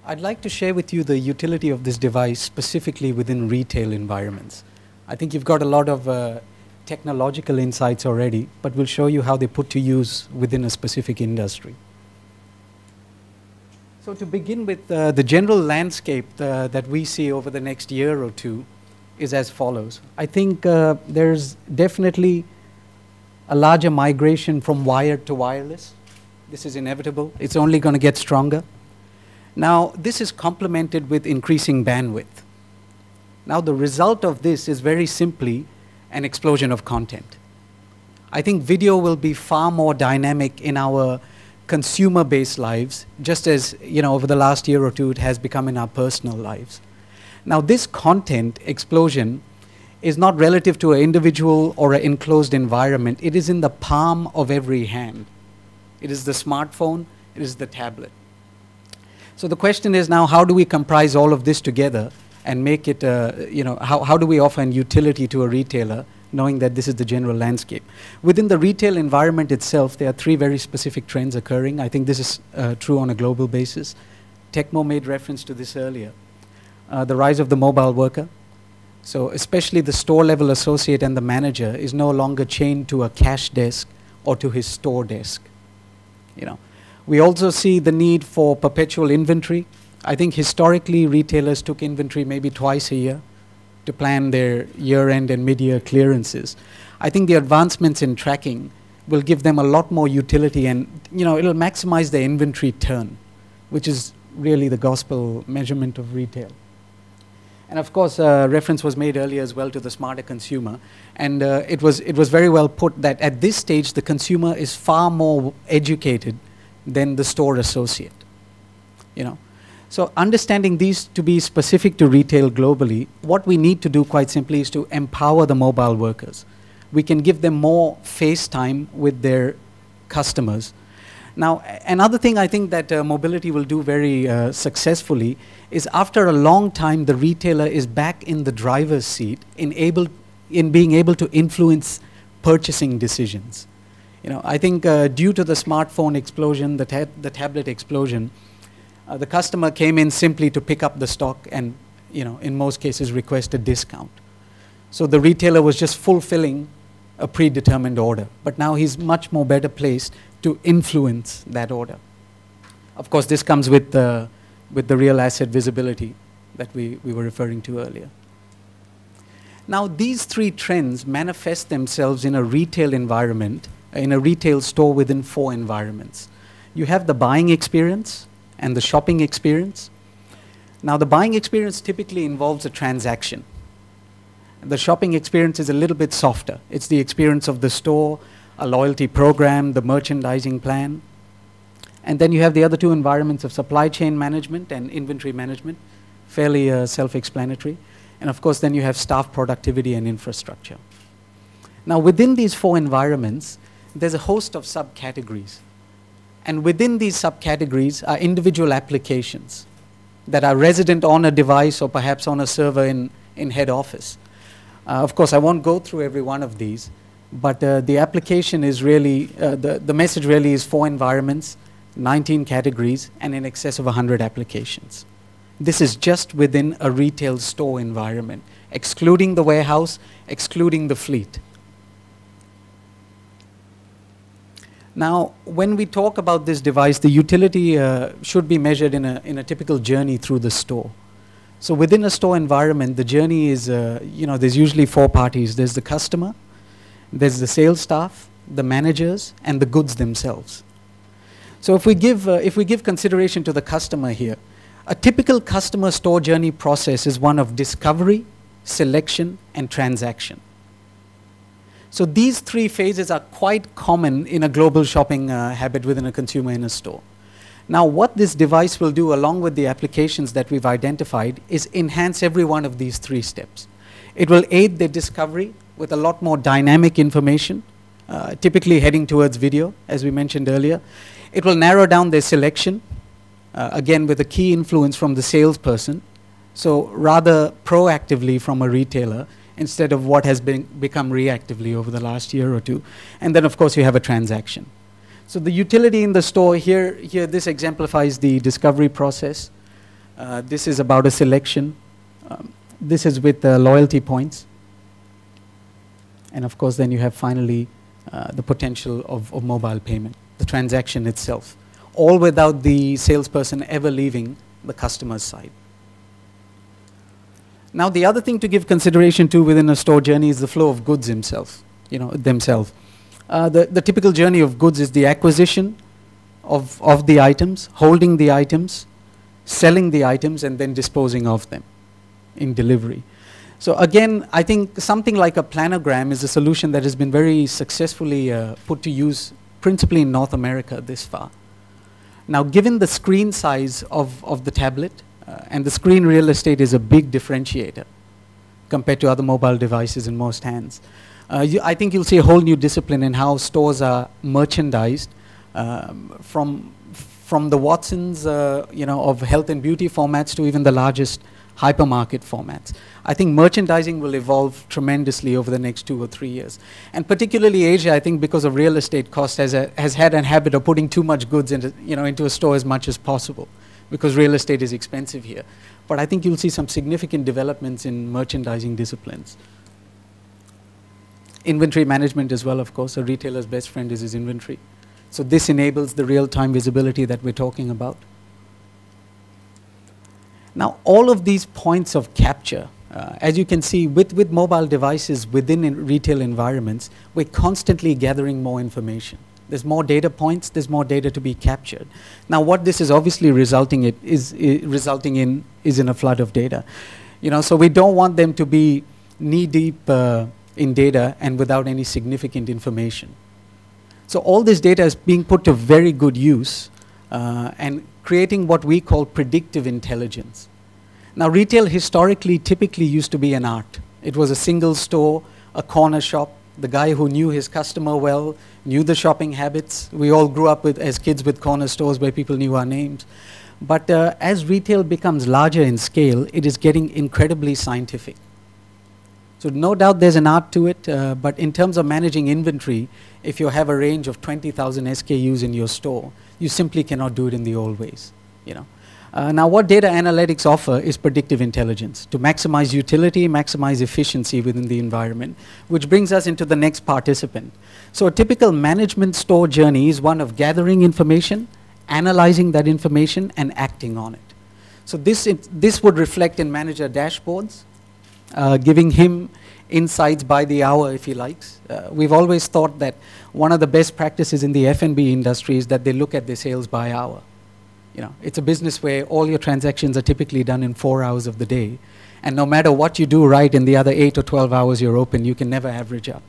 I'd like to share with you the utility of this device specifically within retail environments. I think you've got a lot of technological insights already, but we'll show you how they put to use within a specific industry. So to begin with, the general landscape that we see over the next year or two is as follows. I think there's definitely a larger migration from wired to wireless. This is inevitable. It's only going to get stronger. Now, this is complemented with increasing bandwidth. Now, the result of this is very simply an explosion of content. I think video will be far more dynamic in our consumer-based lives, just as, over the last year or two it has become in our personal lives. Now, this content explosion is not relative to an individual or an enclosed environment. It is in the palm of every hand. It is the smartphone, it is the tablet. So the question is now, how do we comprise all of this together and make it, how do we offer an utility to a retailer, knowing that this is the general landscape? Within the retail environment itself, there are three very specific trends occurring. I think this is true on a global basis. Tecmo made reference to this earlier. The rise of the mobile worker. So especially the store-level associate and the manager is no longer chained to a cash desk or to his store desk. We also see the need for perpetual inventory. I think historically retailers took inventory maybe twice a year to plan their year-end and mid-year clearances. I think the advancements in tracking will give them a lot more utility, and it'll maximize their inventory turn, which is really the gospel measurement of retail. And of course, reference was made earlier as well to the smarter consumer, and it was very well put that at this stage the consumer is far more educated than the store associate. So understanding these to be specific to retail globally, what we need to do quite simply is to empower the mobile workers. We can give them more face time with their customers. Now, another thing I think that mobility will do very successfully is after a long time, the retailer is back in the driver's seat in being able to influence purchasing decisions. I think due to the smartphone explosion, the tablet explosion, the customer came in simply to pick up the stock and, in most cases request a discount. So the retailer was just fulfilling a predetermined order, but now he's much more better placed to influence that order. Of course, this comes with the real asset visibility that we were referring to earlier. Now, these three trends manifest themselves in a retail environment, in a retail store within four environments. You have the buying experience and the shopping experience. Now, the buying experience typically involves a transaction. The shopping experience is a little bit softer. It's the experience of the store, a loyalty program, the merchandising plan. And then you have the other two environments of supply chain management and inventory management, fairly self-explanatory. And of course, then you have staff productivity and infrastructure. Now, within these four environments, there's a host of subcategories. And within these subcategories are individual applications that are resident on a device or perhaps on a server in head office. Of course, I won't go through every one of these, but the application is really, the message really is 4 environments, 19 categories, and in excess of 100 applications. This is just within a retail store environment, excluding the warehouse, excluding the fleet. Now, when we talk about this device, the utility should be measured in a typical journey through the store. So within a store environment, the journey is, there's usually 4 parties. There's the customer, there's the sales staff, the managers, and the goods themselves. So if we give consideration to the customer here, a typical customer store journey process is one of discovery, selection, and transaction. So these 3 phases are quite common in a global shopping habit within a consumer in a store. Now, what this device will do along with the applications that we've identified is enhance every one of these 3 steps. It will aid their discovery with a lot more dynamic information, typically heading towards video, as we mentioned earlier. It will narrow down their selection, again with a key influence from the salesperson, so rather proactively from a retailer instead of what has become reactively over the last year or two. And then, of course, you have a transaction. So the utility in the store here this exemplifies the discovery process. This is about a selection. This is with loyalty points. And of course, then you have finally the potential of mobile payment, the transaction itself, all without the salesperson ever leaving the customer's side. Now, the other thing to give consideration to within a store journey is the flow of goods themselves. The typical journey of goods is the acquisition of the items, holding the items, selling the items, and then disposing of them in delivery. So again, I think something like a planogram is a solution that has been very successfully put to use principally in North America this far. Now, given the screen size of the tablet, and the screen real estate is a big differentiator compared to other mobile devices in most hands. I think you'll see a whole new discipline in how stores are merchandised from the Watsons, of health and beauty formats to even the largest hypermarket formats. I think merchandising will evolve tremendously over the next 2 or 3 years. And particularly Asia, I think because of real estate cost, has had a habit of putting too much goods into a store as much as possible, because real estate is expensive here. But I think you'll see some significant developments in merchandising disciplines. Inventory management as well, of course. A retailer's best friend is his inventory. So this enables the real-time visibility that we're talking about. Now, all of these points of capture, as you can see, with mobile devices within retail environments, we're constantly gathering more information. There's more data points, there's more data to be captured. Now, what this is obviously resulting in is in a flood of data. So we don't want them to be knee-deep in data and without any significant information. So all this data is being put to very good use and creating what we call predictive intelligence. Now, retail historically typically used to be an art. It was a single store, a corner shop, the guy who knew his customer well, knew the shopping habits. We all grew up as kids with corner stores where people knew our names. But as retail becomes larger in scale, it is getting incredibly scientific. So no doubt there's an art to it, but in terms of managing inventory, if you have a range of 20,000 SKUs in your store, you simply cannot do it in the old ways. Now, what data analytics offer is predictive intelligence to maximize utility, maximize efficiency within the environment, which brings us into the next participant. So a typical management store journey is one of gathering information, analyzing that information, and acting on it. So this would reflect in manager dashboards, giving him insights by the hour if he likes. We've always thought that one of the best practices in the F&B industry is that they look at their sales by hour. It's a business where all your transactions are typically done in 4 hours of the day. And no matter what you do right in the other 8 or 12 hours you're open, you can never average up.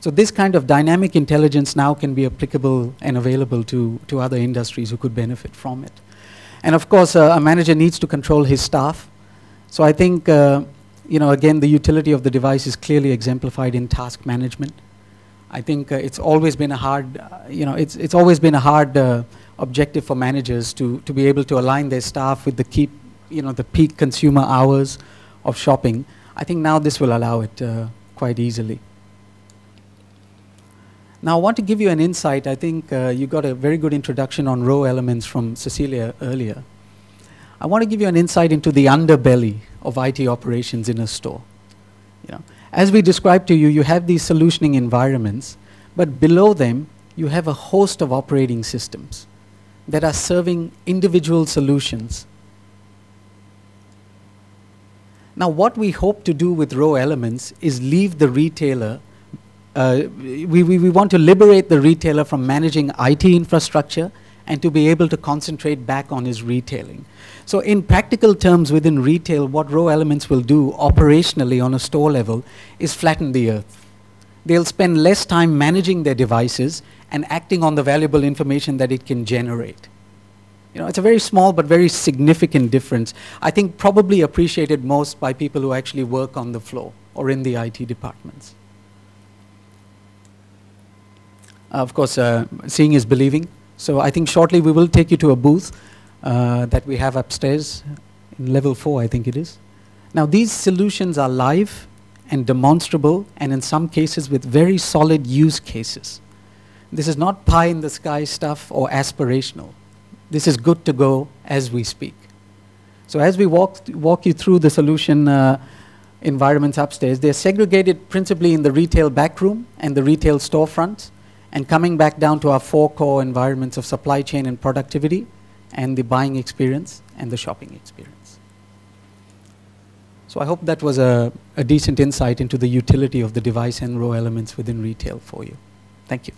So this kind of dynamic intelligence now can be applicable and available to other industries who could benefit from it. And of course, a manager needs to control his staff. So I think, again, the utility of the device is clearly exemplified in task management. I think it's always been a hard, it's always been a hard objective for managers to be able to align their staff with the peak consumer hours of shopping. I think now this will allow it quite easily. Now, I want to give you an insight. I think you got a very good introduction on row elements from Cecilia earlier. I want to give you an insight into the underbelly of IT operations in a store. As we described to you, you have these solutioning environments, but below them, you have a host of operating systems that are serving individual solutions. Now, what we hope to do with row elements is leave the retailer, we want to liberate the retailer from managing IT infrastructure and to be able to concentrate back on his retailing. So in practical terms within retail, what row elements will do operationally on a store level is flatten the earth. They'll spend less time managing their devices and acting on the valuable information that it can generate. It's a very small but very significant difference. I think probably appreciated most by people who actually work on the floor or in the IT departments. Of course, seeing is believing. So I think shortly we will take you to a booth that we have upstairs in level 4, I think it is. Now, these solutions are live and demonstrable, and in some cases with very solid use cases. This is not pie in the sky stuff or aspirational. This is good to go as we speak. So as we walk you through the solution environments upstairs, they're segregated principally in the retail backroom and the retail storefronts, and coming back down to our 4 core environments of supply chain and productivity, and the buying experience and the shopping experience. So I hope that was a decent insight into the utility of the device and row elements within retail for you. Thank you.